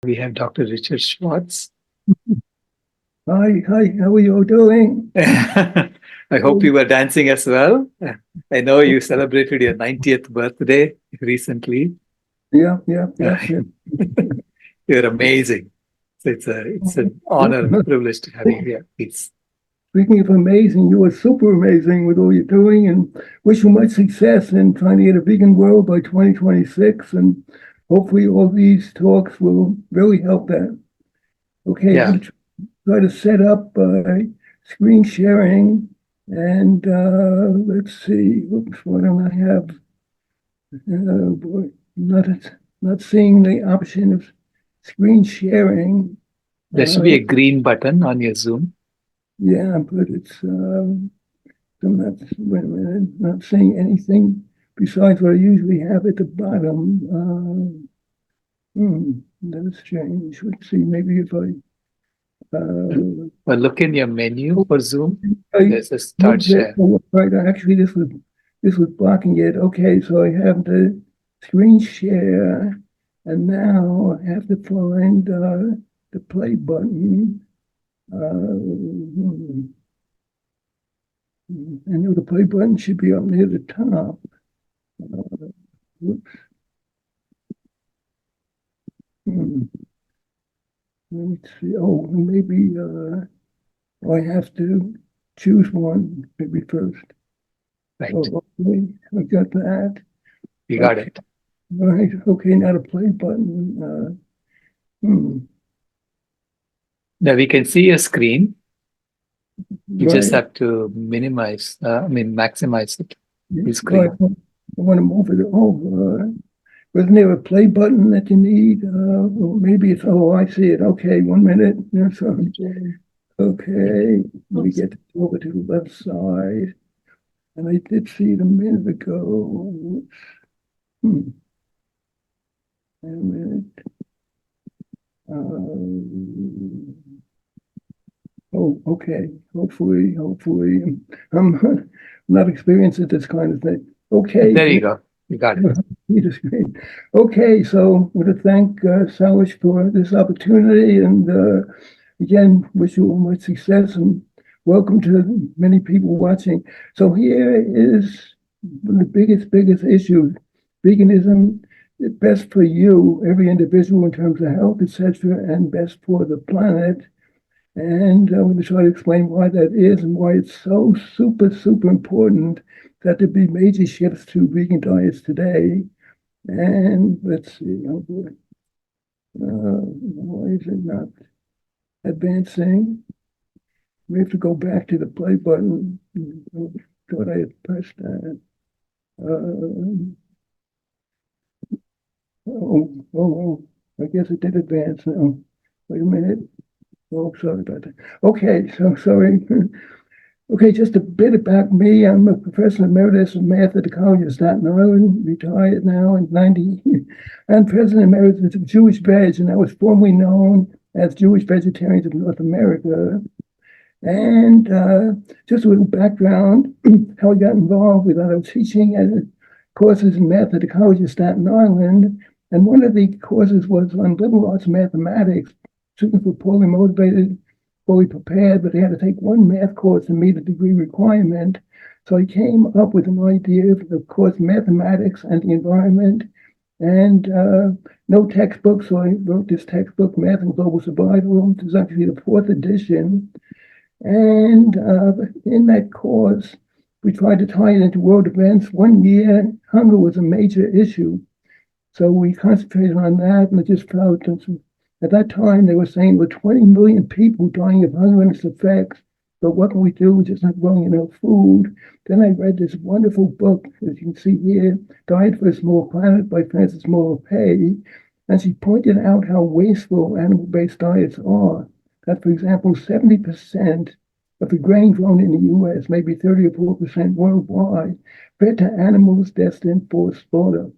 We have Dr. Richard Schwartz. Hi, how are you doing? I hope you were dancing as well. I know you celebrated your 90th birthday recently. Yeah. You're amazing. So it's an honor and a privilege to have you here. Please. Speaking of amazing, you are super amazing with all you're doing, and wish you much success in trying to get a vegan world by 2026. And hopefully all these talks will really help that. Okay, I'm Yeah. going to try to set up screen sharing, and let's see. Oops, why don't I have? Boy, not seeing the option of screen sharing. There should be a green button on your Zoom. Yeah, but it's I'm not, wait a minute, not seeing anything besides what I usually have at the bottom. That's strange. Let's see, maybe if I Well, look in your menu for Zoom. I There's a start share. right, actually this was blocking it. Okay, so I have the screen share, and now I have to find the play button. I know the play button should be up near the top. Whoops. Let's see. Oh, maybe I have to choose one maybe first. Right. Oh, okay, I got that. You got it. All right. Okay, now the play button. Now we can see your screen. You Right. just have to maximize it. The screen. Right. I want to move it over. Wasn't there a play button that you need? Or maybe it's, oh, I see it. Okay, 1 minute. Okay, let me get over to the left side. And I did see it a minute ago. Wait a minute. Oh, okay. Hopefully, I'm not experienced at this kind of thing. Okay. There you go. You got it. Okay, so I want to thank Sailesh for this opportunity, and again, wish you all much success and welcome to many people watching. So here is one of the biggest issues: veganism, best for you, every individual in terms of health, etc., and best for the planet. And I'm going to try to explain why that is and why it's so super important that there be major shifts to vegan diets today. And let's see, why is it not advancing? We have to go back to the play button. Thought I had pressed that. I guess it did advance now. Wait a minute. Oh, sorry about that. Okay, so sorry. Okay, just a bit about me. I'm a professor emeritus of math at the College of Staten Island, retired now in 90. I'm president emeritus of Jewish Veg, and I was formerly known as Jewish Vegetarians of North America. And just a little background, how I got involved with that. I was teaching courses in math at the College of Staten Island, and one of the courses was on liberal arts mathematics. Students were poorly motivated, fully prepared, but they had to take one math course to meet a degree requirement. So I came up with an idea of course, mathematics and the environment, and no textbook. So I wrote this textbook, Math and Global Survival. This is actually the 4th edition. And in that course, we tried to tie it into world events. One year, hunger was a major issue. So we concentrated on that, and I just felt at that time, they were saying there were 20 million people dying of hunger and its effects. But what can we do? We're just not growing enough food. Then I read this wonderful book, as you can see here, Diet for a Small Planet by Frances Moore Pay. And she pointed out how wasteful animal-based diets are. That, for example, 70% of the grain grown in the US, maybe 30 or 4% worldwide, fed to animals destined for slaughter,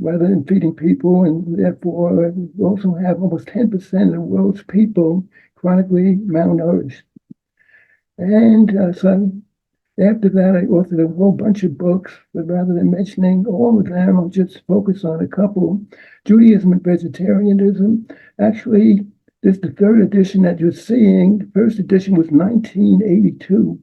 rather than feeding people, and therefore we also have almost 10% of the world's people chronically malnourished. And so After that, I authored a whole bunch of books, but rather than mentioning all of them, I'll just focus on a couple. Judaism and Vegetarianism. Actually, this is the third edition that you're seeing. The first edition was 1982.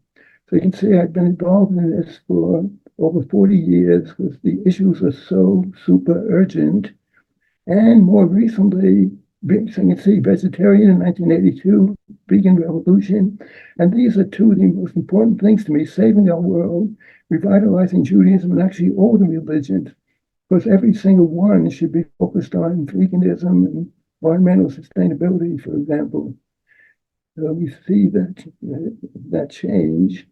So you can see I've been involved in this for over 40 years because the issues are so super urgent. And more recently, so you can see Vegetarian in 1982, Vegan Revolution. And these are two of the most important things to me, saving our world, revitalizing Judaism, and actually all the religions. Because every single one should be focused on veganism and environmental sustainability, for example. So we see that change.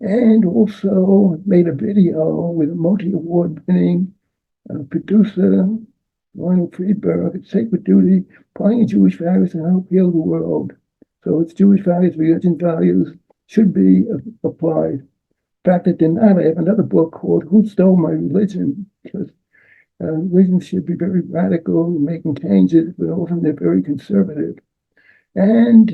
And also made a video with a multi-award winning producer, Ronald Friedberg, it's Sacred Duty, applying Jewish values to help heal the world. So it's Jewish values, religion values should be applied. In fact, it did not. I have another book called Who Stole My Religion? Because religions should be very radical in making changes, but often they're very conservative. And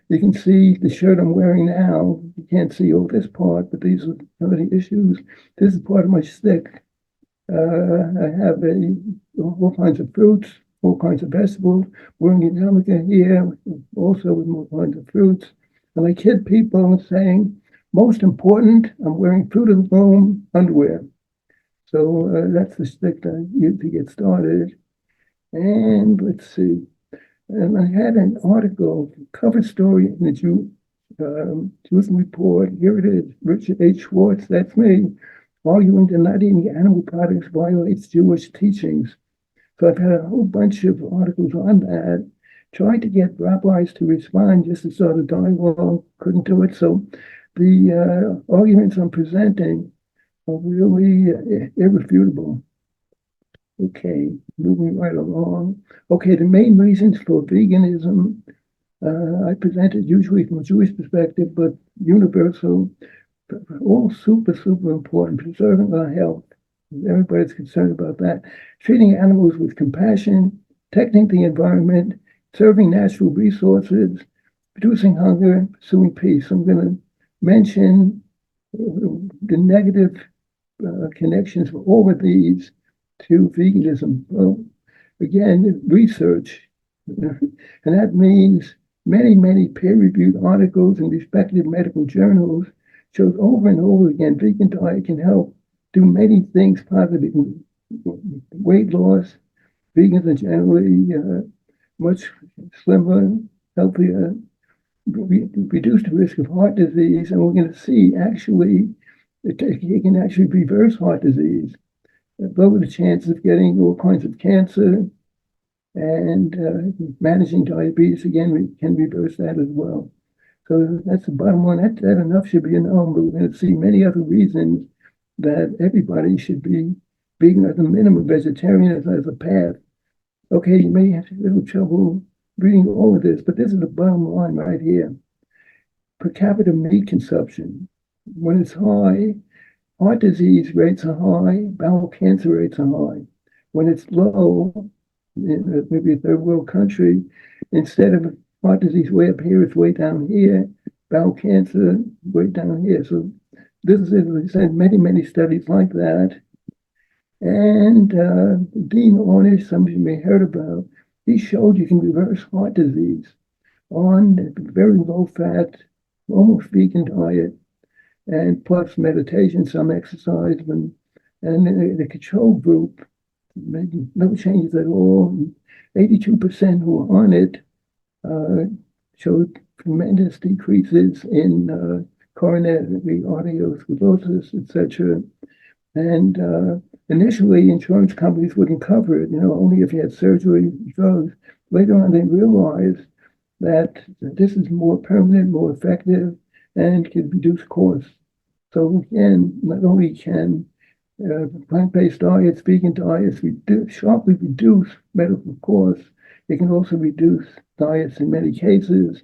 you can see the shirt I'm wearing now. You can't see all this part, but these are some of the issues. This is part of my stick. I have all kinds of fruits, all kinds of vegetables. Wearing a yarmulke here, also with all kinds of fruits. And I kid people saying, most important, I'm wearing Fruit of the Loom underwear. So that's the stick that I use to get started. And let's see. And I had an article, cover story in the Jerusalem Report. Here it is, Richard H. Schwartz, that's me, arguing that not eating animal products violates Jewish teachings. So I've had a whole bunch of articles on that, tried to get rabbis to respond just to sort of dialogue, couldn't do it. So the arguments I'm presenting are really irrefutable. Okay, moving right along. Okay, the main reasons for veganism, I present it usually from a Jewish perspective, but universal, all super, super important, preserving our health. Everybody's concerned about that. Treating animals with compassion, protecting the environment, serving natural resources, reducing hunger, pursuing peace. I'm going to mention the negative connections for all of these to veganism. Well, again, research, and that means many, many peer-reviewed articles in respected medical journals shows over and over again vegan diet can help do many things positively. Weight loss, vegans are generally much slimmer, healthier, reduce the risk of heart disease, and we're going to see actually it can actually reverse heart disease, lower the chances of getting all kinds of cancer, and managing diabetes, again, we can reverse that as well. So that's the bottom line. That enough should be known, but we're going to see many other reasons that everybody should be vegan at the minimum, vegetarian as a path. Okay, you may have a little trouble reading all of this, but this is the bottom line right here. Per capita meat consumption, when it's high, heart disease rates are high, bowel cancer rates are high. When it's low, maybe a third world country, instead of heart disease way up here, it's way down here, bowel cancer way down here. So this is, as I said, many, many studies like that. And Dean Ornish, some of you may have heard about, he showed you can reverse heart disease on a very low fat, almost vegan diet, and plus meditation, some exercise, and the control group made no changes at all. 82% who were on it showed tremendous decreases in coronary arteriosclerosis, etc. And initially, insurance companies wouldn't cover it, only if you had surgery, drugs. Later on, they realized that this is more permanent, more effective, and can reduce costs. So again, not only can plant-based diets, vegan diets sharply reduce medical costs, it can also reduce diets in many cases.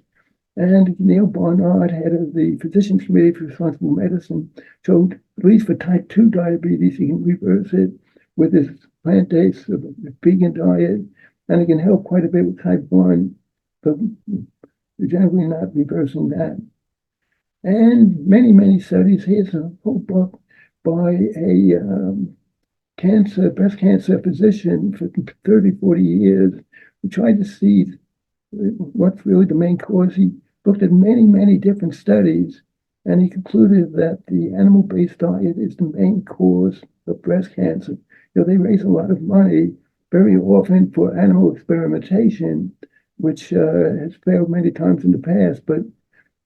And Neil Barnard, head of the Physicians Committee for Responsible Medicine, showed, at least for type 2 diabetes, he can reverse it with this plant-based vegan diet, and it can help quite a bit with type 1, but we're generally not reversing that. And many, many studies. Here's a whole book by a breast cancer physician for 30, 40 years who tried to see what's really the main cause. He looked at many, many different studies, and he concluded that the animal-based diet is the main cause of breast cancer. They raise a lot of money very often for animal experimentation, which has failed many times in the past, but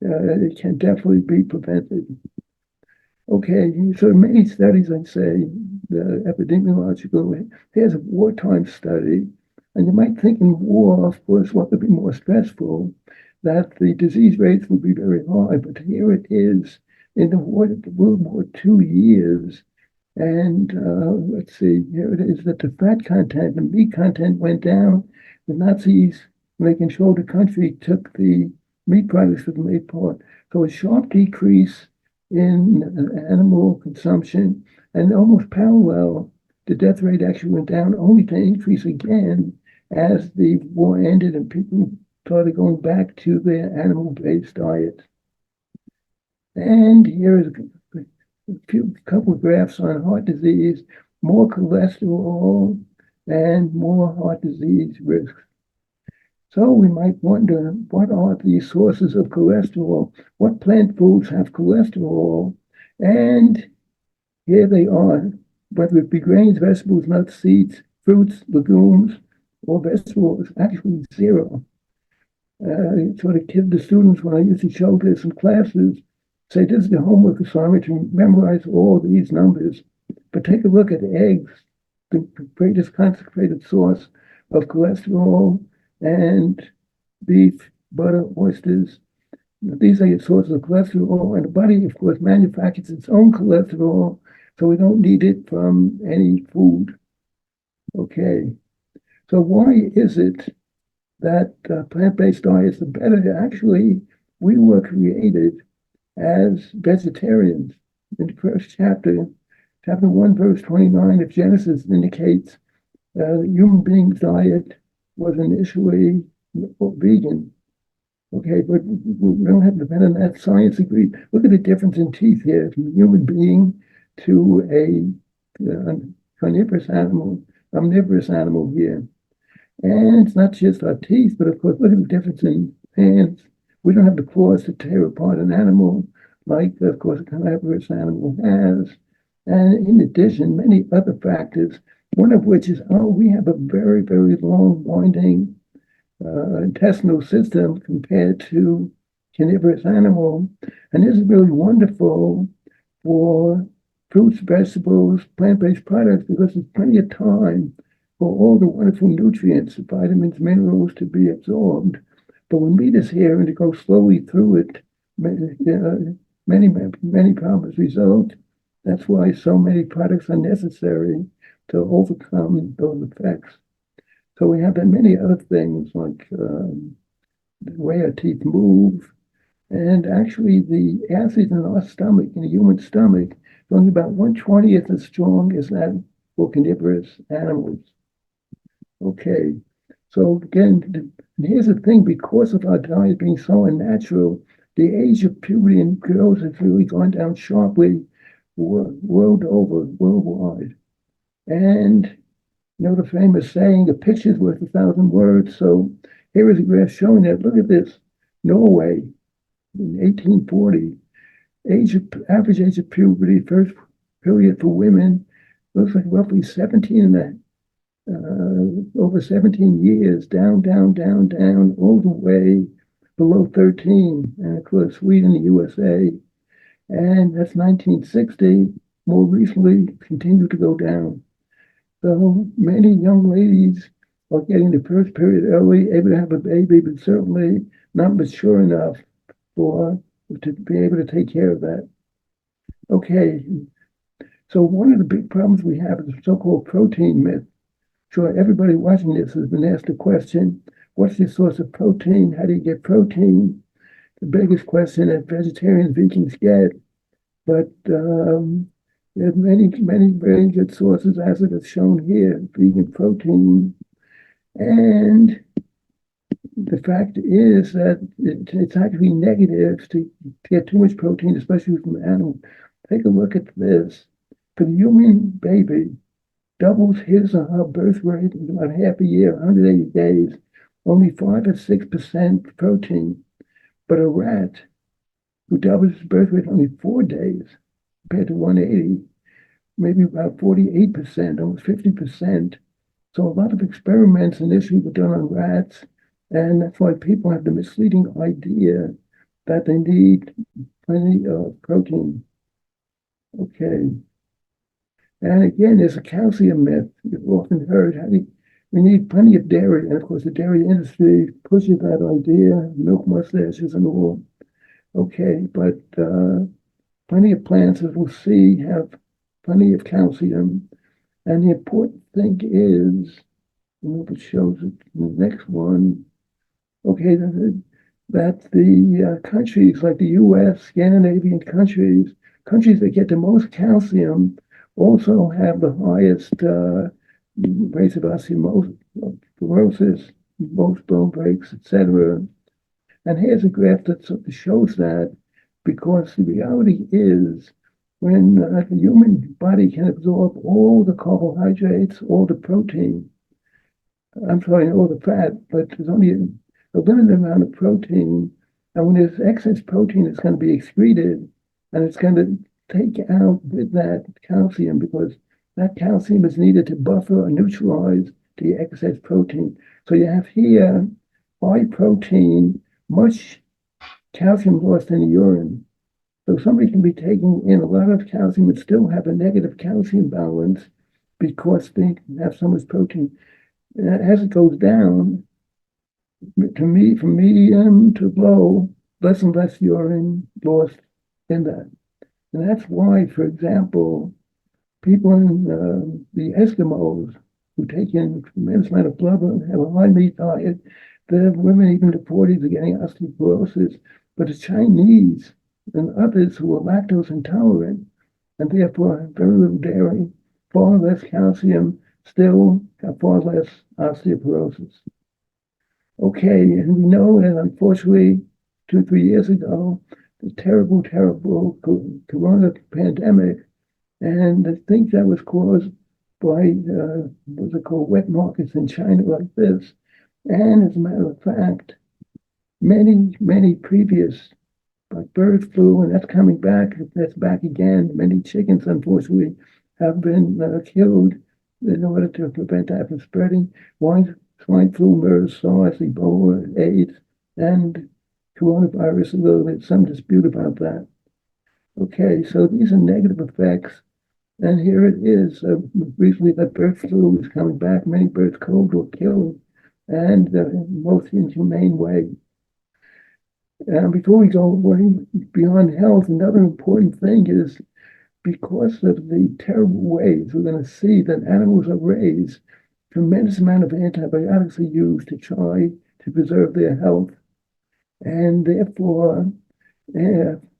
it can definitely be prevented. Okay, so many studies, I'd say, the epidemiological, here's a wartime study, and you might think in war, of course, what would be more stressful, that the disease rates would be very high, but here it is in the World War II years, and let's see, here it is that the fat content and meat content went down. The Nazis, when they controlled the country, took the meat products for the main part. So a sharp decrease in animal consumption, and almost parallel, the death rate actually went down, only to increase again as the war ended and people started going back to their animal-based diet. And here is a couple of graphs on heart disease, more cholesterol and more heart disease risks. So we might wonder, what are the sources of cholesterol? What plant foods have cholesterol? And here they are, whether it be grains, vegetables, nuts, seeds, fruits, legumes, or vegetables, actually zero. So the students, when I used to show this in classes, say this is the homework assignment to memorize all these numbers. But take a look at eggs, the greatest concentrated source of cholesterol, and beef, butter, oysters. These are your sources of cholesterol, and the body, of course, manufactures its own cholesterol, so we don't need it from any food. Okay, so why is it that plant-based diets are better? Actually, we were created as vegetarians. In the first chapter 1, verse 29 of Genesis indicates the human being's diet was initially vegan. Okay, but we don't have to depend on that. Science agreed. Look at the difference in teeth here from a human being to a carnivorous animal, omnivorous animal here. And it's not just our teeth, but of course, look at the difference in hands. We don't have the claws to tear apart an animal like, of course, a carnivorous animal has. And in addition, many other factors, one of which is, we have a very, very long, winding intestinal system compared to carnivorous animal. And this is really wonderful for fruits, vegetables, plant-based products, because there's plenty of time for all the wonderful nutrients, vitamins, minerals to be absorbed. But when meat is here and to go slowly through it, many problems result. That's why so many products are necessary to overcome those effects. So we have many other things like the way our teeth move, and actually the acid in our stomach, in the human stomach, is only about 1/20th as strong as that for carnivorous animals. Okay, so again, here's the thing, because of our diet being so unnatural, the age of puberty in girls has really gone down sharply worldwide. And the famous saying, a picture's worth 1,000 words. So here is a graph showing that. Look at this. Norway in 1840, average age of puberty, first period for women, looks like roughly 17 over 17 years, down, all the way below 13. And of course, Sweden, the USA. And that's 1960. More recently, continued to go down. So many young ladies are getting the first period early, able to have a baby, but certainly not mature enough to be able to take care of that. Okay, so one of the big problems we have is the so-called protein myth. Sure, everybody watching this has been asked the question, what's the source of protein? How do you get protein? The biggest question that vegetarians, vegans get. But there's many very good sources, as it is shown here, vegan protein. And the fact is that it's actually negative to get too much protein, especially from animals. Take a look at this. For the human baby, doubles his or her birth rate in about half a year, 180 days, only 5 or 6% protein. But a rat who doubles his birth rate in only 4 days compared to 180, maybe about 48%, almost 50%. So a lot of experiments initially were done on rats, and that's why people have the misleading idea that they need plenty of protein. Okay. And again, there's a calcium myth. You've often heard we need plenty of dairy. And of course, the dairy industry pushes that idea, milk mustaches and all. Okay, but plenty of plants, as we'll see, have plenty of calcium. And the important thing is, if it shows it in the next one, okay, that the countries like the US, Scandinavian countries that get the most calcium also have the highest rates of osteoporosis, most bone breaks, etc. And here's a graph that shows that, because the reality is when the human body can absorb all the carbohydrates, all the protein, all the fat, but there's only a limited amount of protein. And when there's excess protein, it's going to be excreted, and it's going to take out with that calcium, because that calcium is needed to buffer or neutralize the excess protein. So you have here high protein, much calcium lost in the urine. So somebody can be taking in a lot of calcium and still have a negative calcium balance because they have so much protein. As it goes down, from medium to low, less and less urine lost in that. And that's why, for example, people in the Eskimos who take in a tremendous amount of blubber and have a high meat diet, the women even in the 40s are getting osteoporosis. But the Chinese and others who are lactose intolerant and therefore have very little dairy, far less calcium, still have far less osteoporosis. Okay, and we know that unfortunately 2-3 years ago, the terrible corona pandemic, and I think that was caused by what's it called, wet markets in China like this. And as a matter of fact, many previous, like bird flu, and that's coming back, that's back again. Many chickens, unfortunately, have been killed in order to prevent that from spreading. Swine flu, MERS, SARS, Ebola, AIDS, and coronavirus, although there's some dispute about that. Okay, so these are negative effects. And here it is. Recently, that bird flu is coming back. Many birds cold were killed, and in the most inhumane way. And before we go way beyond health, another important thing is, because of the terrible ways we're going to see that animals are raised, tremendous amount of antibiotics are used to try to preserve their health. And therefore,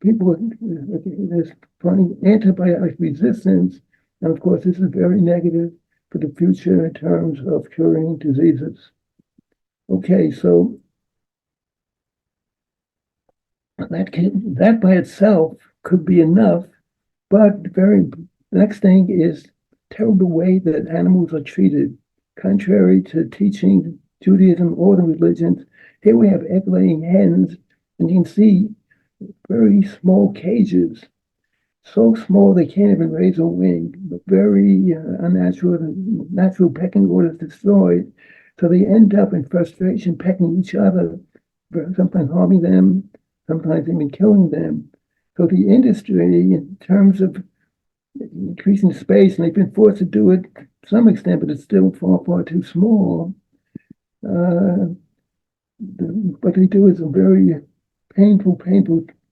people, there's finding antibiotic resistance. And of course, this is very negative for the future in terms of curing diseases. Okay, so that by itself could be enough, but the next thing is terrible way that animals are treated, contrary to teaching Judaism or the religions. Here we have egg-laying hens, and you can see very small cages, so small they can't even raise a wing, but very unnatural. The natural pecking order is destroyed, so they end up in frustration pecking each other, sometimes harming them, sometimes even killing them. So the industry, in terms of increasing space, and they've been forced to do it to some extent, but it's still far, far too small. What they do is a very painful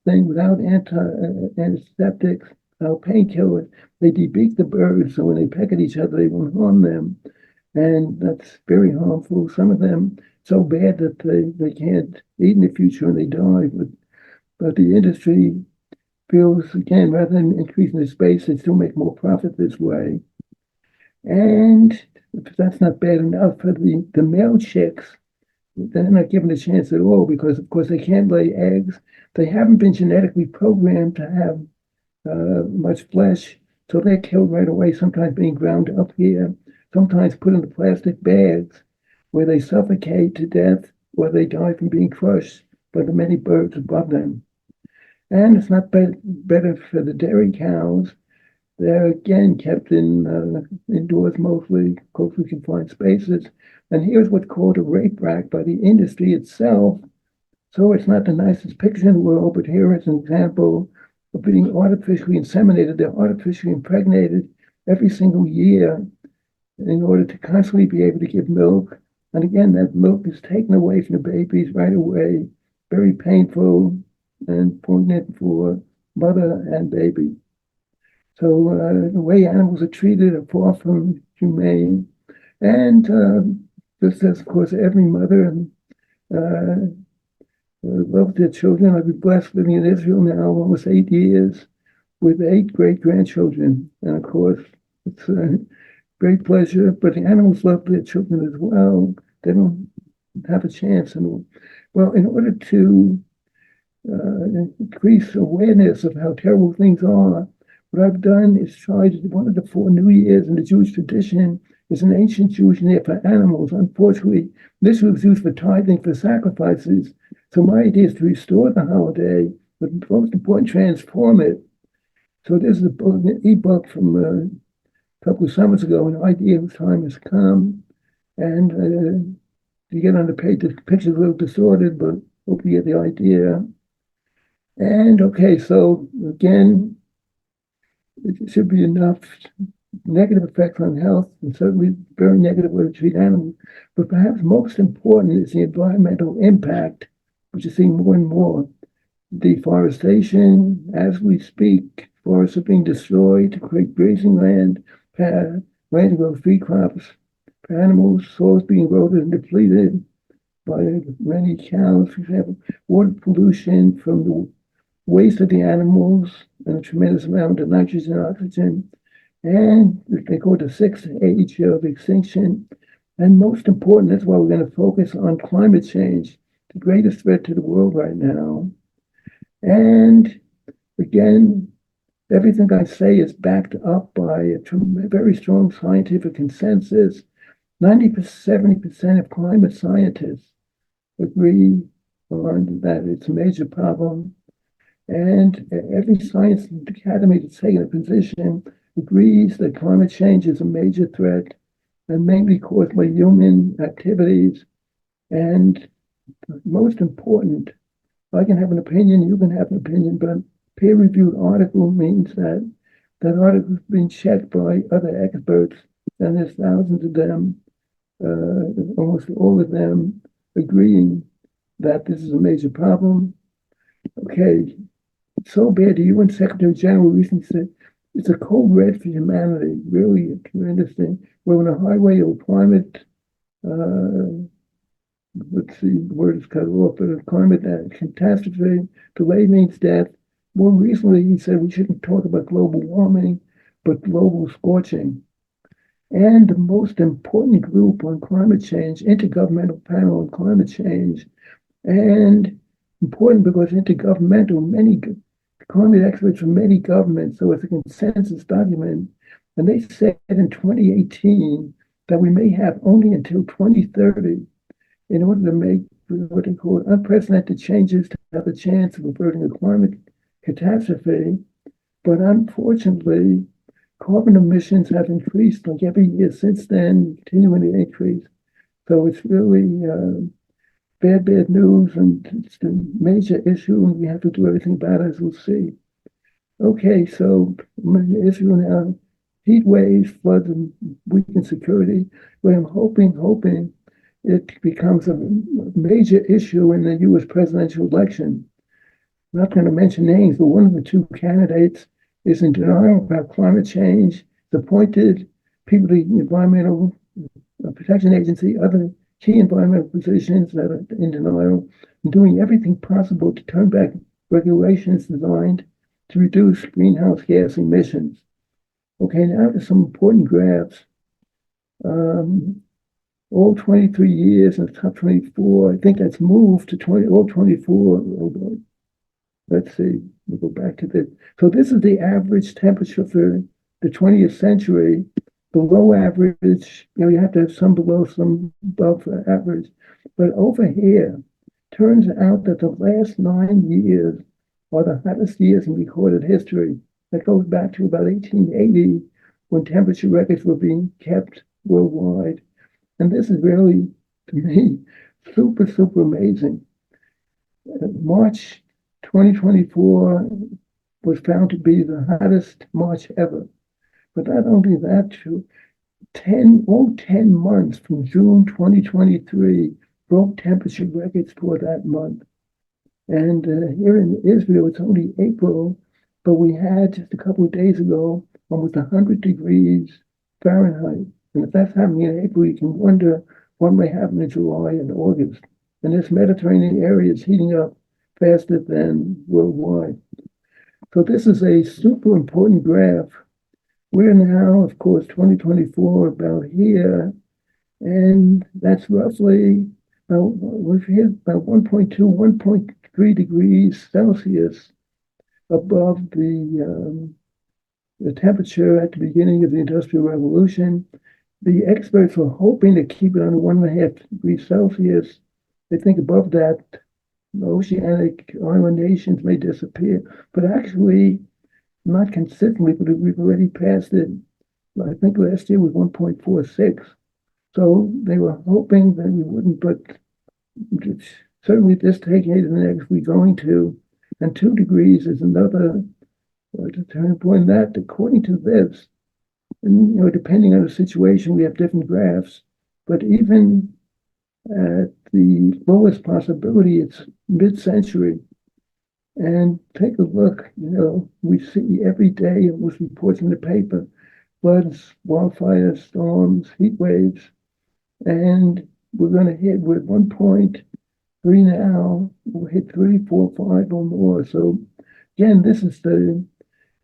thing without antiseptics, painkillers. They debeak the birds, so when they peck at each other, they won't harm them. And that's very harmful. Some of them so bad that they can't eat in the future and they die. But the industry feels, again, rather than increasing the space, they still make more profit this way. And if that's not bad enough, for the male chicks, they're not given a chance at all because, of course, they can't lay eggs. They haven't been genetically programmed to have much flesh, so they're killed right away, sometimes being ground up here, sometimes put into plastic bags where they suffocate to death or they die from being crushed by the many birds above them. And it's not better for the dairy cows. They're again kept indoors mostly, closely confined spaces. And here's what's called a rape rack by the industry itself. So it's not the nicest picture in the world, but here is an example of being artificially inseminated. They're artificially impregnated every single year in order to constantly be able to give milk. And again, that milk is taken away from the babies right away. Very painful and poignant for mother and baby. So the way animals are treated are far from humane. And just as, of course, every mother loves their children. I've been blessed living in Israel now almost 8 years with 8 great-grandchildren. And of course, it's a great pleasure, but the animals love their children as well. They don't have a chance. And well, in order to increase awareness of how terrible things are, what I've done is tried one of the 4 New Years in the Jewish tradition is an ancient Jewish year for animals. Unfortunately, this was used for tithing for sacrifices. So my idea is to restore the holiday, but most important, transform it. So this is an ebook from a couple of summers ago, an idea whose time has come. And you get on the page, the picture's a little distorted, but hope you get the idea. And okay, so again, it should be enough negative effects on health, and certainly very negative way to treat animals. But perhaps most important is the environmental impact, which is seen more and more. Deforestation, as we speak, forests are being destroyed to create grazing land, land to grow feed crops for animals, soils being eroded and depleted by many cows, for example, water pollution from the waste of the animals and a tremendous amount of nitrogen and oxygen. And they call it the 6th age of extinction. And most important, that's why we're going to focus on climate change, the greatest threat to the world right now. And again, everything I say is backed up by a very strong scientific consensus. 70% of climate scientists agree on that it's a major problem. And every science academy that's taken a position agrees that climate change is a major threat and mainly caused by human activities. And most important, I can have an opinion, you can have an opinion, but peer-reviewed article means that that article has been checked by other experts, and there's thousands of them, almost all of them agreeing that this is a major problem. Okay, it's so bad. The UN Secretary General recently said it's a code red for humanity. Really a tremendous thing. We're on a highway of climate. Let's see, the word is cut off, but a climate catastrophe. Delay means death. More recently, he said we shouldn't talk about global warming, but global scorching. And the most important group on climate change, Intergovernmental Panel on Climate Change, and important because intergovernmental, many climate experts from many governments, so it's a consensus document, and they said in 2018 that we may have only until 2030 in order to make what they call unprecedented changes to have a chance of averting a climate catastrophe. But unfortunately, carbon emissions have increased like every year since then, continuing to increase. So it's really bad news, and it's a major issue, and we have to do everything about it, as we'll see. Okay, so Israel now, heat waves, floods, and weakened security. But I'm hoping it becomes a major issue in the U.S. presidential election. I'm not going to mention names, but one of the 2 candidates is in denial about climate change. It's appointed people to the Environmental Protection Agency, other key environmental positions that are in denial, and doing everything possible to turn back regulations designed to reduce greenhouse gas emissions. Okay, now to some important graphs. all 23 years and top 24. I think that's moved to all 24. Let's see, we'll go back to this. So this is the average temperature for the 20th century. Below average, you have to have some below, some above average. But over here, turns out that the last 9 years are the hottest years in recorded history. That goes back to about 1880, when temperature records were being kept worldwide. And this is really, to me, super, super amazing. March 2024 was found to be the hottest March ever. But not only that, 10 months from June 2023 broke temperature records for that month. And here in Israel, it's only April, but we had just a couple of days ago almost 100 degrees Fahrenheit. And if that's happening in April, you can wonder what may happen in July and August. And this Mediterranean area is heating up faster than worldwide. So this is a super important graph. We're now, of course, 2024 about here, and that's roughly we've hit about 1.2, 1.3 degrees Celsius above the temperature at the beginning of the Industrial Revolution. The experts were hoping to keep it on 1.5 degrees Celsius. They think above that, the oceanic island nations may disappear, but actually not consistently, but we've already passed it. I think last year was 1.46. So they were hoping that we wouldn't, but certainly this decade and the next we're going to. And 2 degrees is another turning point. That, according to this, and depending on the situation, we have different graphs, but even at the lowest possibility, it's mid-century. And take a look, we see every day with reports in the paper, floods, wildfires, storms, heat waves, and we're going to hit, we're at 1.3 now, we'll hit 3, 4, 5 or more. So again, this is the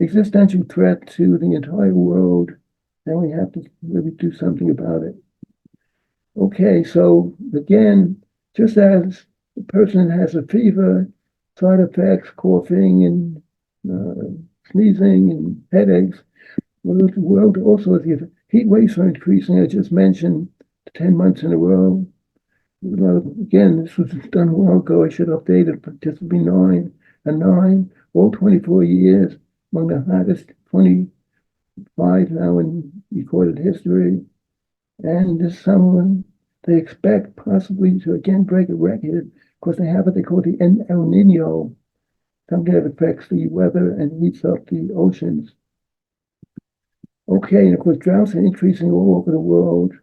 existential threat to the entire world, and we have to really do something about it. Okay, so again, just as the person has a fever, side effects, coughing and sneezing and headaches, well, the world also, the heat waves are increasing. I just mentioned 10 months in a row. Well, again, this was done a while ago. I should update it, but this will be 9 and 9, all 24 years, among the hottest 25 now in recorded history. And this summer, they expect possibly to again break a record because they have what they call the El Nino, something that affects the weather and heats up the oceans. Okay, and of course, droughts are increasing all over the world.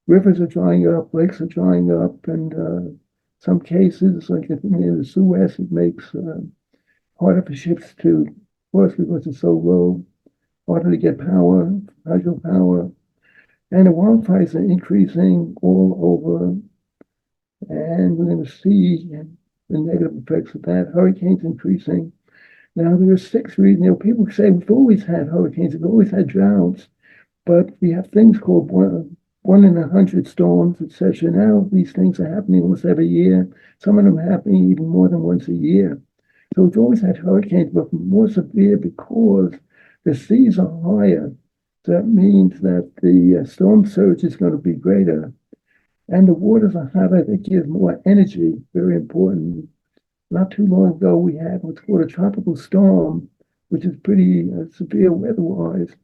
Rivers are drying up, lakes are drying up, and some cases, like in the Suez, it makes harder for ships to cross because it's so low, harder to get power, hydropower. And the wildfires are increasing all over, and we're going to see the negative effects of that. Hurricanes increasing. Now, there are 6 reasons. People say we've always had hurricanes, we've always had droughts, but we have things called 1 in 100 storms, etc. Now, these things are happening almost every year. Some of them are happening even more than once a year. So we've always had hurricanes, but more severe because the seas are higher. So that means that the storm surge is going to be greater. And the waters are hotter, they give more energy, very important. Not too long ago, we had what's called a tropical storm, which is pretty severe weather-wise,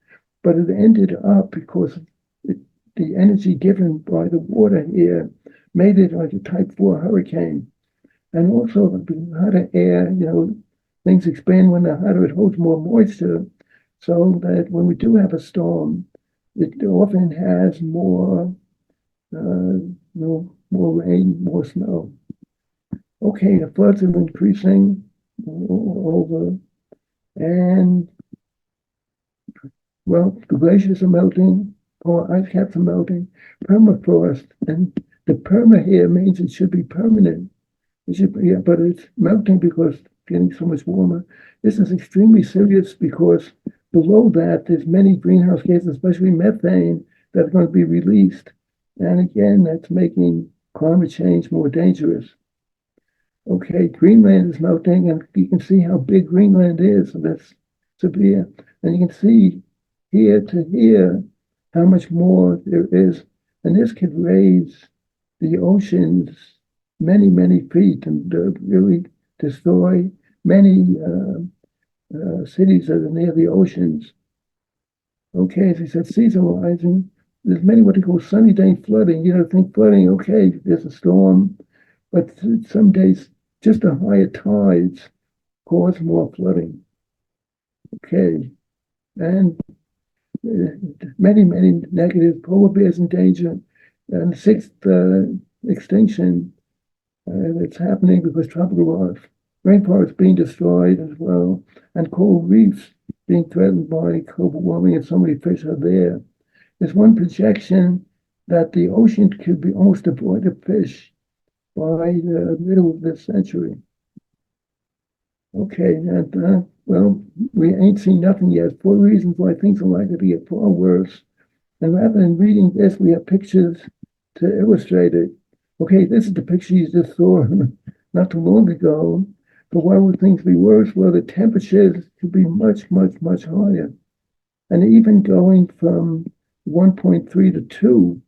but it ended up because the energy given by the water here made it like a type 4 hurricane. And also the hotter air, things expand when they're hotter, it holds more moisture, so that when we do have a storm, it often has more rain, more snow. Okay, the floods are increasing all over, and well, the glaciers are melting, or ice caps are melting, permafrost, and the perma here means it should be permanent. It should be, but it's melting because it's getting so much warmer. This is extremely serious because below that, there's many greenhouse gases, especially methane, that are going to be released. And again, that's making climate change more dangerous. Okay, Greenland is melting, and you can see how big Greenland is, and that's severe. And you can see here to here how much more there is. And this could raise the oceans many, many feet and really destroy many cities that are near the oceans. Okay, as I said, seas are rising. There's many what they call sunny day flooding. You know, think flooding, okay, there's a storm, but some days just the higher tides cause more flooding. Okay, and many, many negatives. Polar bears in danger. And the sixth extinction that's happening because tropical rainforests being destroyed as well, and coral reefs being threatened by global warming, and so many fish are there. There's one projection that the ocean could be almost devoid of fish by the middle of this century. Okay, and well, we ain't seen nothing yet. 4 reasons why things are likely to get far worse. And rather than reading this, we have pictures to illustrate it. Okay, this is the picture you just saw not too long ago. But why would things be worse? Well, the temperatures could be much, much, much higher. And even going from 1.3 to 2,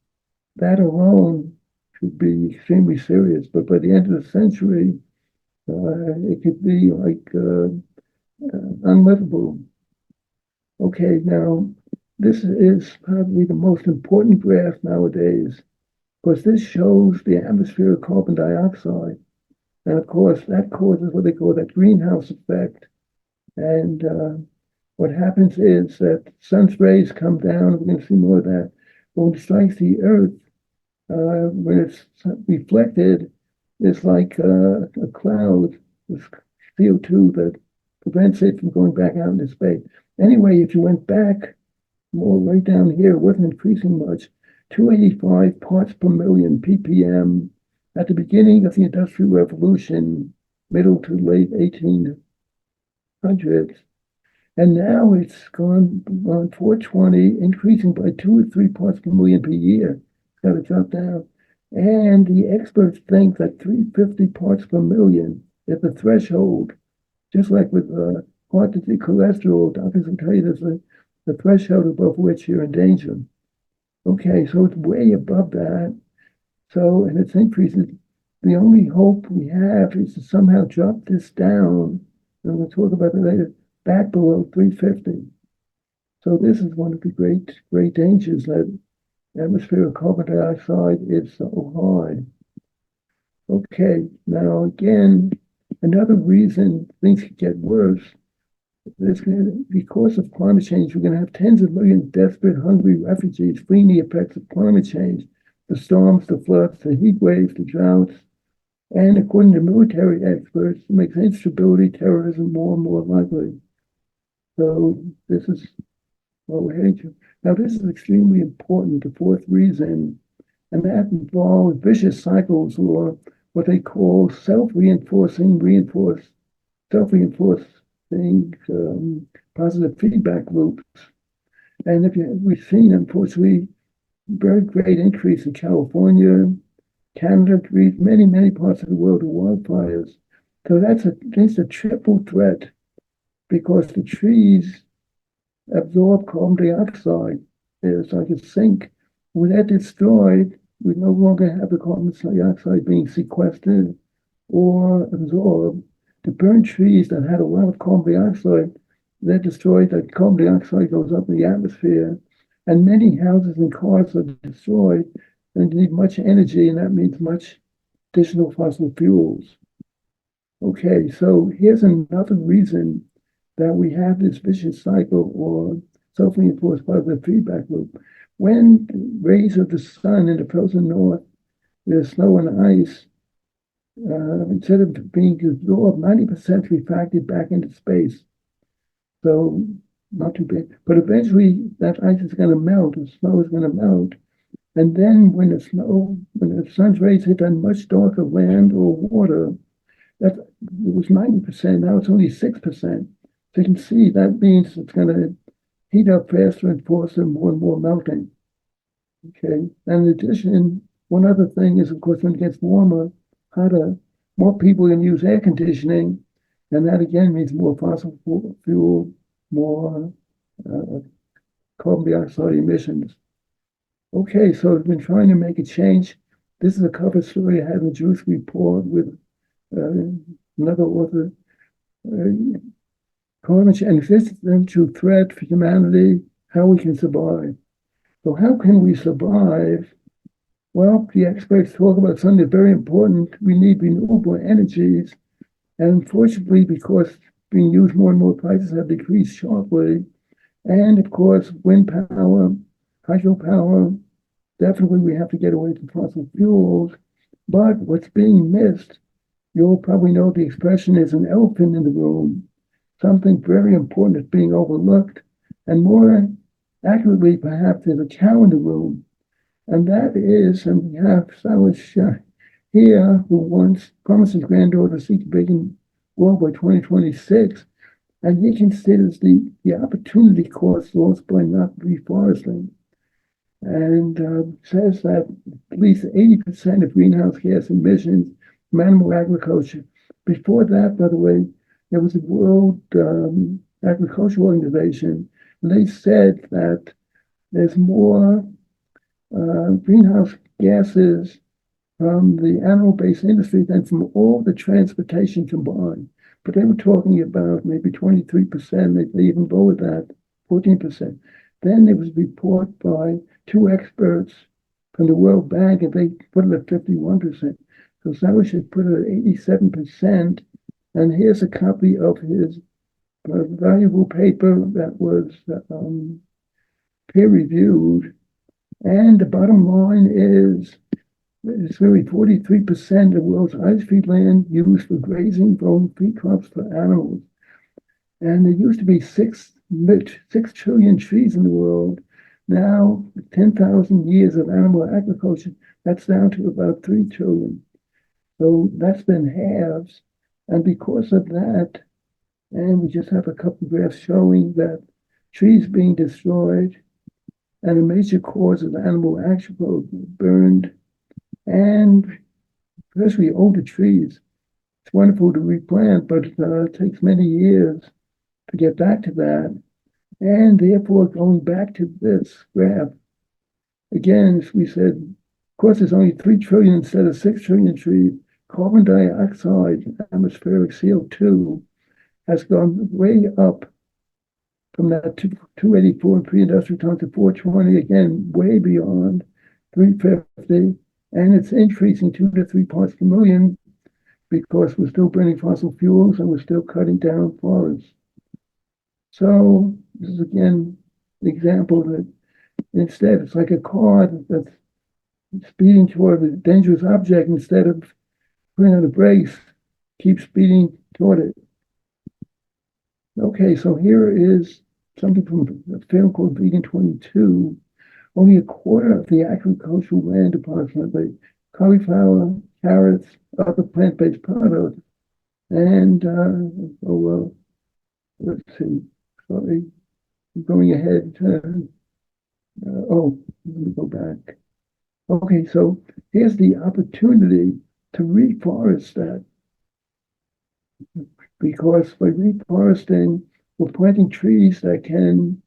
that alone could be extremely serious. But by the end of the century, it could be like unlivable. Okay, now this is probably the most important graph nowadays, because this shows the atmosphere of carbon dioxide. And of course, that causes what they call that greenhouse effect. And what happens is that sun's rays come down, we're going to see more of that. But when it strikes the earth, when it's reflected, it's like a cloud with CO2 that prevents it from going back out into space. Anyway, if you went back more right down here, it wasn't increasing much. 285 parts per million ppm at the beginning of the Industrial Revolution, middle to late 1800s. And now it's gone on 420, increasing by 2 or 3 parts per million per year. It's got to drop down. And the experts think that 350 parts per million is the threshold, just like with heart disease, cholesterol. Doctors will tell you there's the threshold above which you're in danger. Okay, so it's way above that. So, and it's increasing. The only hope we have is to somehow drop this down, and we'll talk about it later, back below 350. So this is one of the great, great dangers, that atmospheric carbon dioxide is so high. Okay, now again, another reason things could get worse is because of climate change, we're going to have tens of millions of desperate, hungry refugees fleeing the effects of climate change, the storms, the floods, the heat waves, the droughts. And according to military experts, it makes instability, terrorism more and more likely. So this is what we're heading to. Now, this is extremely important, the fourth reason, and that involves vicious cycles, or what they call self-reinforcing positive feedback loops. And we've seen, unfortunately, very great increase in California, Canada, Greece, many, many parts of the world of wildfires. So that's a triple threat, because the trees absorb carbon dioxide. It's like a sink. When that's destroyed, we no longer have the carbon dioxide being sequestered or absorbed. The burnt trees that had a lot of carbon dioxide, they're destroyed. That carbon dioxide goes up in the atmosphere, and many houses and cars are destroyed, and need much energy, and that means much additional fossil fuels. Okay, so here's another reason that we have this vicious cycle, or self-reinforced positive feedback loop. When rays of the sun in the frozen north, there's snow and ice, instead of being absorbed, 90% refracted back into space. So not too big. But eventually that ice is going to melt, the snow is going to melt. And then when the sun's rays hit on much darker land or water, it was 90%, now it's only 6%. So you can see that means it's going to heat up faster and force more and more melting. Okay. And in addition, one other thing is, of course, when it gets warmer, hotter, more people can use air conditioning. And that again means more fossil fuel, more uh, carbon dioxide emissions. Okay, so I've been trying to make a change. This is a cover story I had in the Juice Report with another author. Climate change, an existential threat for humanity, how we can survive. So how can we survive? Well, the experts talk about something very important. We need renewable energies. And unfortunately, because being used more and more, prices have decreased sharply. And of course, wind power, hydropower, definitely we have to get away from fossil fuels. But what's being missed, you'll probably know the expression is an elephant in the room. Something very important is being overlooked. And more accurately, perhaps, there's a cow in the room. And that is, and we have Sailesh here, who once promised his granddaughter to seek a vegan world by 2026. And he considers the opportunity cost lost by not reforesting. And says that at least 80% of greenhouse gas emissions from animal agriculture. Before that, by the way, there was a World Agricultural Organization, and they said that there's more greenhouse gases from the animal-based industry than from all the transportation combined. But they were talking about maybe 23%, maybe even lower that, 14%. Then there was a report by two experts from the World Bank, and they put it at 51%. So Sailesh had put it at 87%. And here's a copy of his valuable paper that was peer-reviewed. And the bottom line is it's really 43% of the world's ice-free land used for grazing, growing feed crops for animals. And there used to be 6 trillion trees in the world. Now, 10,000 years of animal agriculture, that's down to about 3 trillion. So that's been halved. And because of that, and we just have a couple of graphs showing that trees being destroyed and a major cause of animal agriculture burned, and especially older trees. It's wonderful to replant, but it takes many years to get back to that. And therefore, going back to this graph, again, as we said, of course, there's only 3 trillion instead of 6 trillion trees. Carbon dioxide, atmospheric CO2, has gone way up from that 284 in pre-industrial times to 420, again, way beyond 350. And it's increasing 2 to 3 parts per million because we're still burning fossil fuels and we're still cutting down forests. So this is, again, an example that instead it's like a car that's speeding toward a dangerous object instead of putting on the brakes, keep speeding toward it. Okay, so here is something from a film called Vegan 22. Only a quarter of the agricultural land, approximately, cauliflower, carrots, other plant-based products. And, let's see, sorry, I'm going ahead. Let me go back. Okay, so here's the opportunity to reforest that. Because by reforesting, we're planting trees that can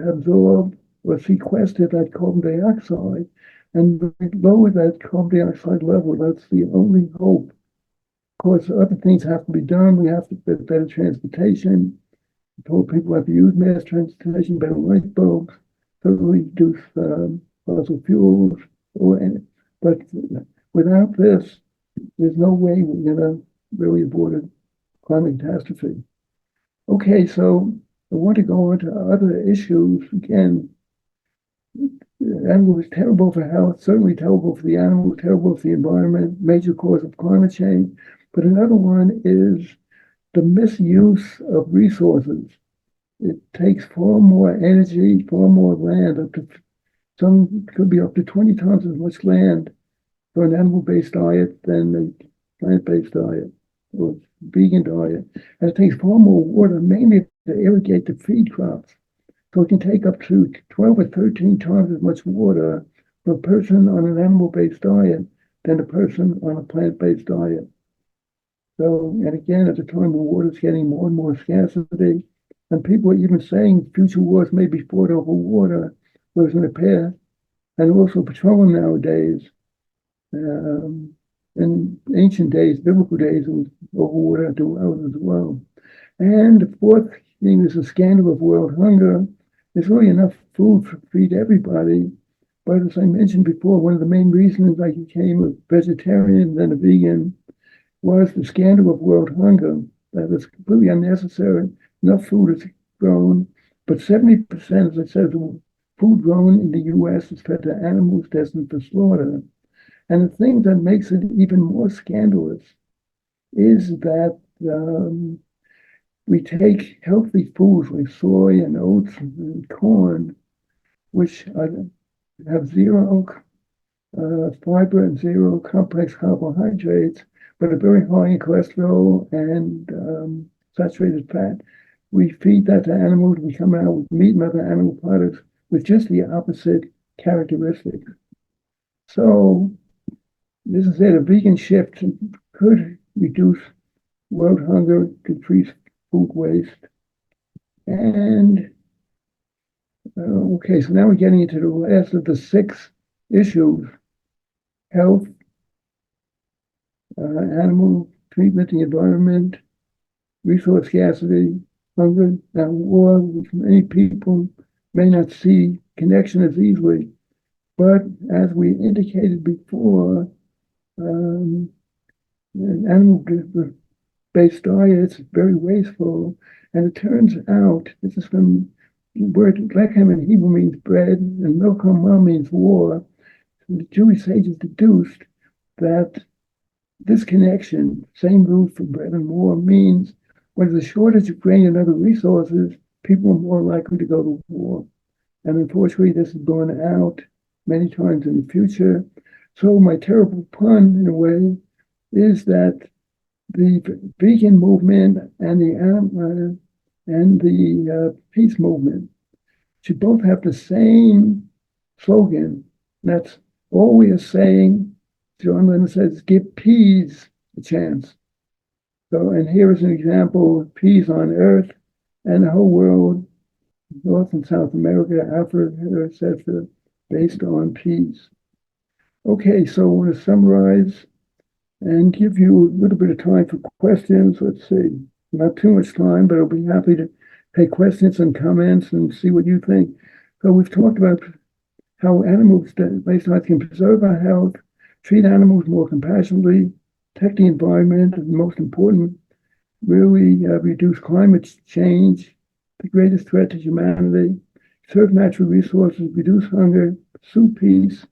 absorb or sequester that carbon dioxide and lower that carbon dioxide level. That's the only hope. Of course, other things have to be done. We have to get better transportation. I told people have to use mass transportation, better light bulbs, totally reduce fossil fuels. But without this, there's no way we're going to really avoid a climate catastrophe. Okay, so I want to go on to other issues. Again, animal is terrible for health, certainly terrible for the animal, terrible for the environment, major cause of climate change. But another one is the misuse of resources. It takes far more energy, far more land, some could be up to 20 times as much land for an animal-based diet than a plant-based diet or vegan diet. And it takes far more water, mainly to irrigate the feed crops. So it can take up to 12 or 13 times as much water for a person on an animal-based diet than a person on a plant-based diet. So, and again, at a time when water is getting more and more scarcity, and people are even saying future wars may be fought over water, whereas in the past, and also petroleum nowadays, in ancient days, biblical days, it was over water as well. And the fourth thing is the scandal of world hunger. There's really enough food to feed everybody. But as I mentioned before, one of the main reasons I became a vegetarian and then a vegan was the scandal of world hunger. That is completely unnecessary. Enough food is grown, but 70%, as I said, of the food grown in the US is fed to animals destined for slaughter. And the thing that makes it even more scandalous is that we take healthy foods like soy and oats and corn, which have zero fiber and zero complex carbohydrates, but are very high in cholesterol and saturated fat. We feed that to animals. We come out with meat and other animal products with just the opposite characteristics. So this is it. A vegan shift could reduce world hunger, decrease food waste. And okay, so now we're getting into the last of the 6 issues: health, animal treatment, the environment, resource scarcity, hunger, and war, which many people may not see connection as easily. But as we indicated before, animal-based diets very wasteful. And it turns out, this is from the word lechem in Hebrew means bread, and milchama means war. So the Jewish sages deduced that this connection, same root for bread and war, means when there's a shortage of grain and other resources, people are more likely to go to war. And unfortunately, this is going out many times in the future. So my terrible pun, in a way, is that the vegan movement and the peace movement should both have the same slogan. That's all we are saying. John Lennon says, give peas a chance. So, and here is an example of peas on Earth and the whole world, North and South America, Africa, etc., based on peas. Okay, so I want to summarize and give you a little bit of time for questions. Let's see, not too much time, but I'll be happy to take questions and comments and see what you think. So we've talked about how animals-based diets can preserve our health, treat animals more compassionately, protect the environment, and most important, really reduce climate change, the greatest threat to humanity, conserve natural resources, reduce hunger, pursue peace,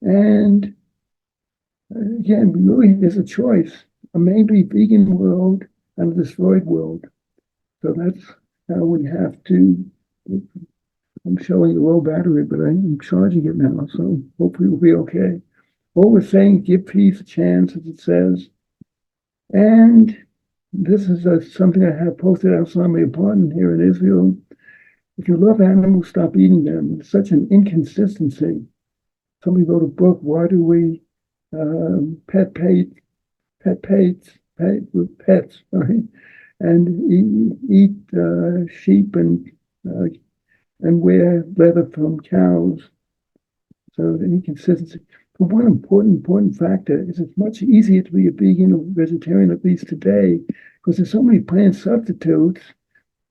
and again, really there's a choice, a maybe vegan world and a destroyed world. So that's how we have to. I'm showing a low battery, but I'm charging it now, so hopefully we'll be okay. All we're saying, give peace a chance, as it says. And this is something I have posted outside my apartment here in Israel. If you love animals, stop eating them. It's such an inconsistency. Somebody wrote a book, Why Do We pet with pets, right? And eat sheep and wear leather from cows. So the inconsistency. But one important factor is it's much easier to be a vegan or vegetarian, at least today, because there's so many plant substitutes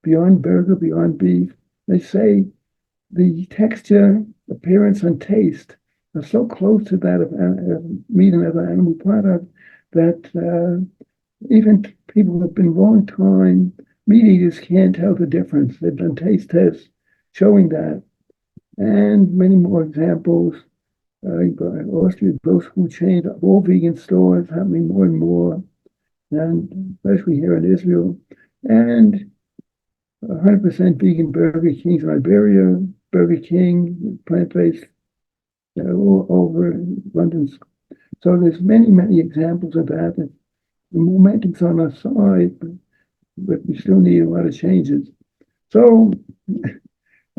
beyond burger, beyond beef. They say the texture, appearance, and taste are so close to that of meat and other animal products that even people who have been a long time meat eaters can't tell the difference. They've done taste tests showing that. And many more examples. Austria, those food chains, all vegan stores happening more and more, and especially here in Israel. And 100% vegan Burger Kings in Iberia, Burger King, plant-based, all over London. So there's many examples of that. The momentum's on our side, but we still need a lot of changes. So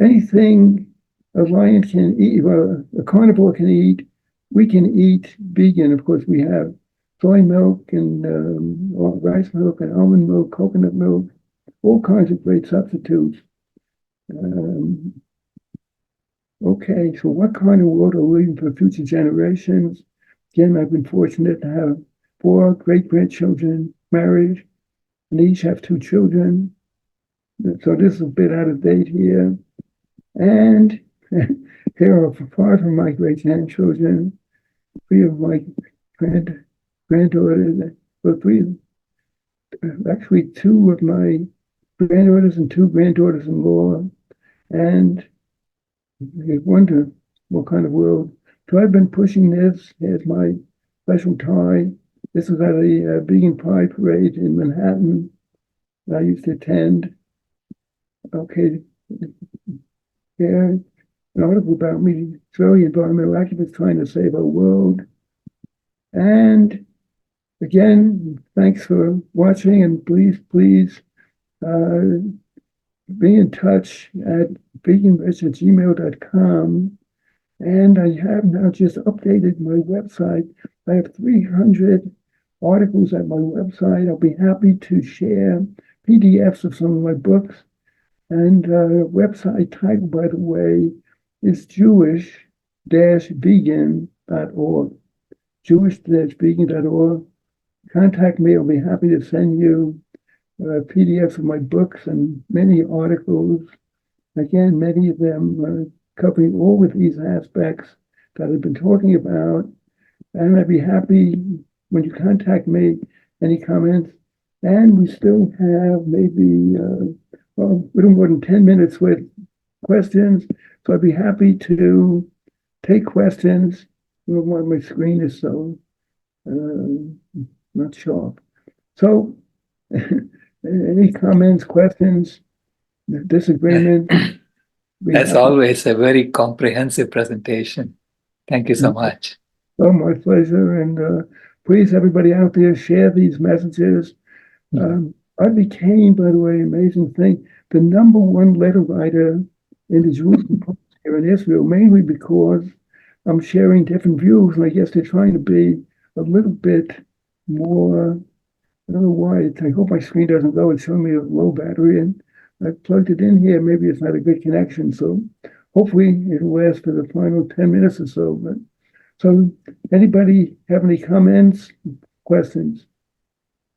anything a lion can eat, well, a carnivore can eat, we can eat vegan. Of course, we have soy milk and rice milk and almond milk, coconut milk, all kinds of great substitutes. Okay, so what kind of world are we leaving for future generations? Again, I've been fortunate to have 4 great-grandchildren married, and each have 2 children. So this is a bit out of date here. And here are 5 of my great-grandchildren, 3 of my granddaughters, well, 3, actually 2 of my granddaughters and 2 granddaughters-in-law. And you wonder what kind of world. So I've been pushing this as my special tie. This was at a vegan pride parade in Manhattan that I used to attend. Okay, here, an article about me, Israeli environmental activists trying to save our world. And again, thanks for watching, and please be in touch at veganveg@gmail.com. And I have now just updated my website. I have 300 articles at my website. I'll be happy to share PDFs of some of my books. And website title, by the way, is jewish-vegan.org. Jewish-vegan.org. Contact me. I'll be happy to send you PDFs of my books and many articles. Again, many of them covering all of these aspects that I've been talking about. And I'd be happy when you contact me, any comments. And we still have maybe a little more than 10 minutes with questions. So I'd be happy to take questions. I don't know why my screen is so not sharp. So any comments, questions, disagreement? As always, a very comprehensive presentation. Thank you so much. Oh, my pleasure. And please, everybody out there, share these messages. I became, by the way, amazing thing, the #1 letter writer in the Jerusalem Post here in Israel, mainly because I'm sharing different views. And I guess they're trying to be a little bit more, I don't know why. I hope my screen doesn't go. It's showing me a low battery. And I plugged it in here. Maybe it's not a good connection. So hopefully it'll last for the final 10 minutes or so. But so anybody have any comments, questions?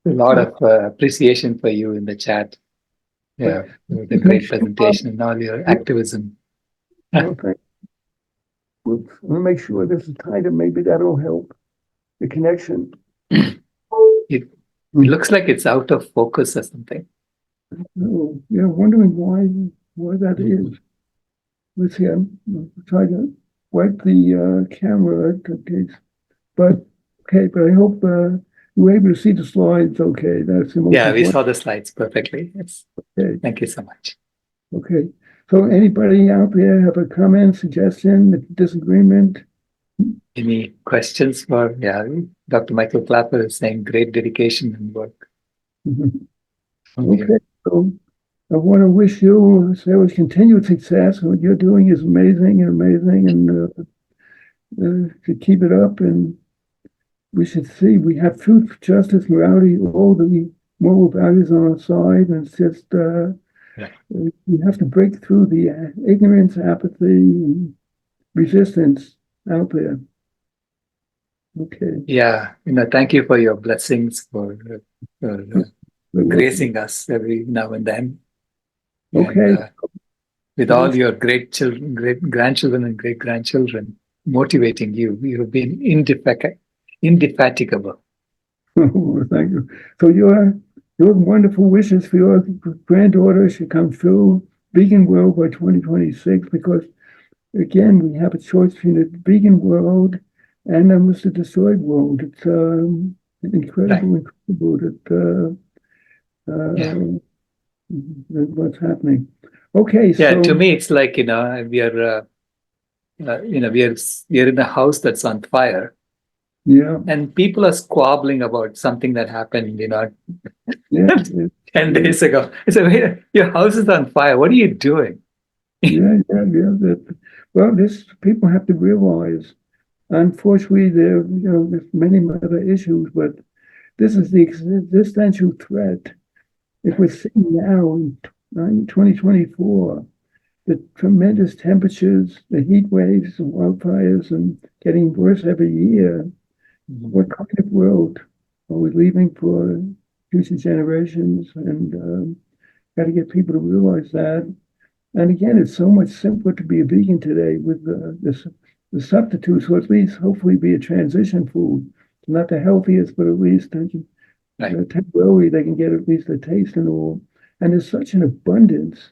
A lot of appreciation for you in the chat. Yeah, the great presentation and all your activism. Okay. Let me make sure this is tighter. Maybe that'll help the connection. It looks like it's out of focus or something. Oh, yeah, wondering why that is. Let's see. I'm trying to wipe the camera. But I hope you were able to see the slides. Okay, that's the most Yeah, we important. saw the slides perfectly. Yes. Okay. Thank you so much. Okay. So anybody out there have a comment, suggestion, disagreement? Any questions for, Dr. Michael Clapper is saying great dedication and work. Okay. So I want to wish you continued success. What you're doing is amazing, and to keep it up. And we should see we have truth, justice, morality, all the moral values on our side. And it's just we have to break through the ignorance, apathy, and resistance out there. Okay. Yeah, thank you for your blessings for gracing us every now and then. Okay. And, with all your great children, great grandchildren, and great grandchildren motivating you, you have been indefatigable. Thank you. So your wonderful wishes for your granddaughter should come true. Vegan world by 2026, because again, we have a choice between a vegan world and a Mr. Destroyed world. It's incredible that what's happening. Okay, Yeah, so to me, it's like we are in a house that's on fire, yeah, and people are squabbling about something that happened, yeah, 10 days ago. It's your house is on fire. What are you doing? Yeah. Well, people have to realize, unfortunately, there's many other issues, but this is the existential threat. If we're seeing now in 2024, the tremendous temperatures, the heat waves, the wildfires, and getting worse every year, what kind of world are we leaving for future generations? And got to get people to realize that. And again, it's so much simpler to be a vegan today with the substitutes, or at least hopefully be a transition food. Not the healthiest, but at least temporarily they can get at least a taste and all. And there's such an abundance,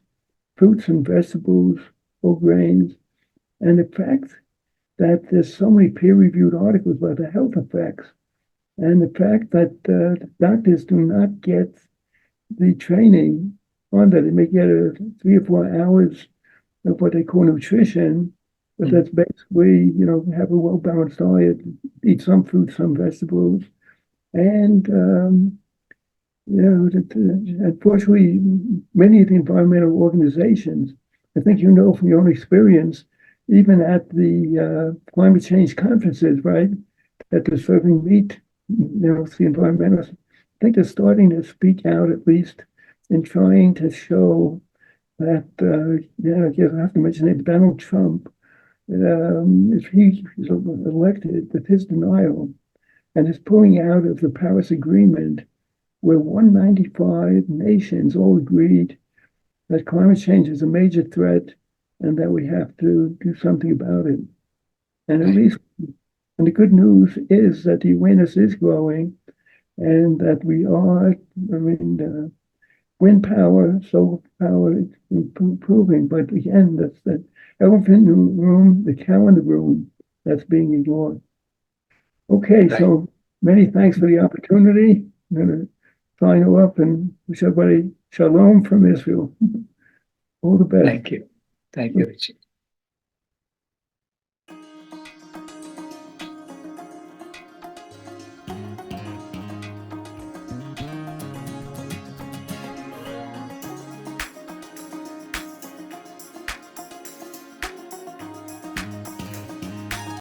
fruits and vegetables, whole grains, and the fact that there's so many peer-reviewed articles about the health effects, and the fact that doctors do not get the training on that. They may get 3 or 4 hours of what they call nutrition, but that's basically, have a well-balanced diet, eat some fruits, some vegetables, and unfortunately, many of the environmental organizations, I think from your own experience, even at the climate change conferences, right, that they're serving meat, to the environmentalists, I think they're starting to speak out at least in trying to show that, I guess I have to mention it, Donald Trump, if he is elected, with his denial and his pulling out of the Paris Agreement, where 195 nations all agreed that climate change is a major threat and that we have to do something about it. And and the good news is that the awareness is growing, and that we are, wind power, solar power is improving. But again, that's that elephant in the room, the cow in the room, that's being ignored. Okay, so many thanks for the opportunity. I'm going to sign off and wish everybody shalom from Israel. All the best. Thank you. Thank you, Richie.